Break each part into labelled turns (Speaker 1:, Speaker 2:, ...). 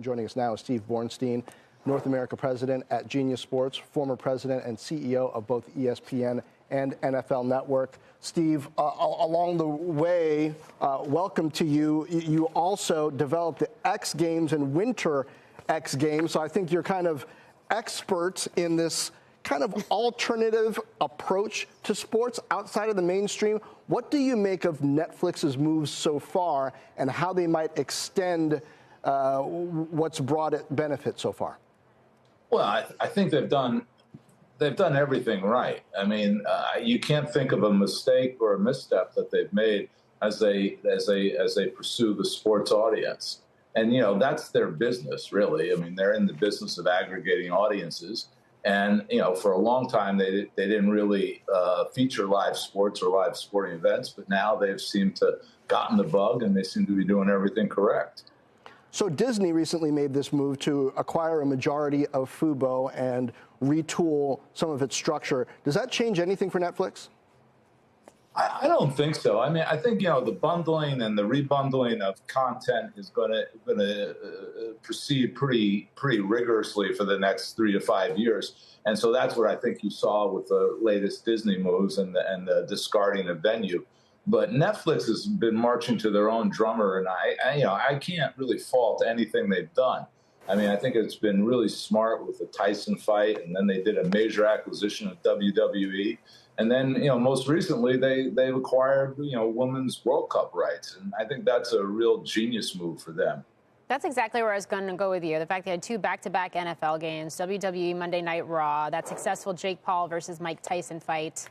Speaker 1: Joining us now is Steve Bornstein, North America president at Genius Sports, former president and CEO of both ESPN and NFL Network. Steve, along the way, welcome to you. You also developed the X Games and Winter X Games, so I think you're kind of experts in this kind of alternative approach to sports outside of the mainstream. What do you make of Netflix's moves so far and how they might extend what's brought it benefit so far?
Speaker 2: Well, I think they've done everything right. I mean, you can't think of a mistake or a misstep that they've made as they pursue the sports audience. And, you know, that's their business, really. I mean, they're in the business of aggregating audiences. And, you know, for a long time, they didn't really feature live sports or live sporting events. But now they've seemed to gotten the bug, and they seem to be doing everything correct.
Speaker 1: So Disney recently made this move to acquire a majority of Fubo and retool some of its structure. Does that change anything for Netflix?
Speaker 2: I don't think so. I mean, I think, you know, the bundling and the rebundling of content is going to proceed pretty rigorously for the next 3 to 5 years. And so that's what I think you saw with the latest Disney moves and the discarding of Venue. But Netflix has been marching to their own drummer, and I can't really fault anything they've done. I mean, I think it's been really smart with the Tyson fight, and then they did a major acquisition of WWE. And then, you know, most recently they acquired, you know, Women's World Cup rights. And I think that's a real genius move for them.
Speaker 3: That's exactly where I was going to go with you. The fact they had 2 back-to-back NFL games, WWE Monday Night Raw, that successful Jake Paul versus Mike Tyson fight,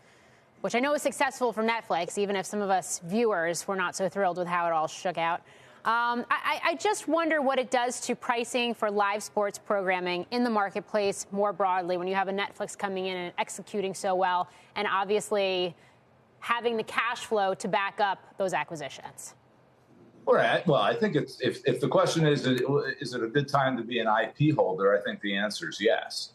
Speaker 3: which I know is successful for Netflix, even if some of us viewers were not so thrilled with how it all shook out. I just wonder what it does to pricing for live sports programming in the marketplace more broadly when you have a Netflix coming in and executing so well and obviously having the cash flow to back up those acquisitions.
Speaker 2: All right. Well, I think it's if the question is it a good time to be an IP holder, I think the answer is yes.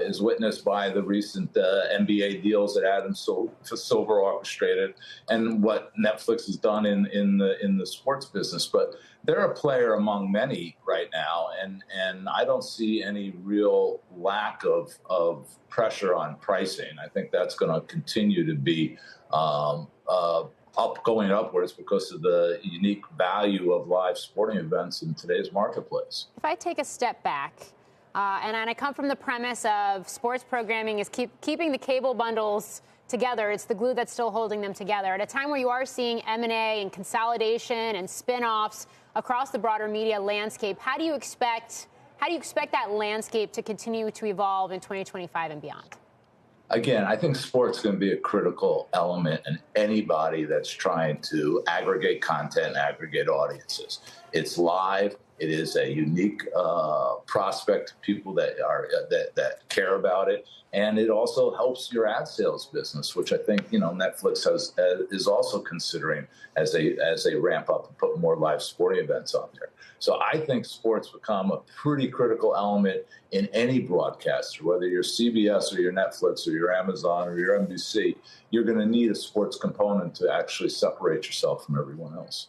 Speaker 2: Is witnessed by the recent NBA deals that Adam Silver orchestrated and what Netflix has done in the sports business. But they're a player among many right now, and I don't see any real lack of pressure on pricing. I think that's going to continue to be going upwards because of the unique value of live sporting events in today's marketplace.
Speaker 3: If I take a step back, and I come from the premise of sports programming is keeping the cable bundles together. It's the glue that's still holding them together. At a time where you are seeing M&A and consolidation and spin-offs across the broader media landscape, how do you expect that landscape to continue to evolve in 2025 and beyond?
Speaker 2: Again, I think sports is going to be a critical element in anybody that's trying to aggregate content, aggregate audiences. It's live. It is a unique prospect to people that care about it, and it also helps your ad sales business, which I think Netflix is also considering as they ramp up and put more live sporting events on there. So I think sports become a pretty critical element in any broadcaster, whether you're CBS or your Netflix or your Amazon or your NBC. You're going to need a sports component to actually separate yourself from everyone else.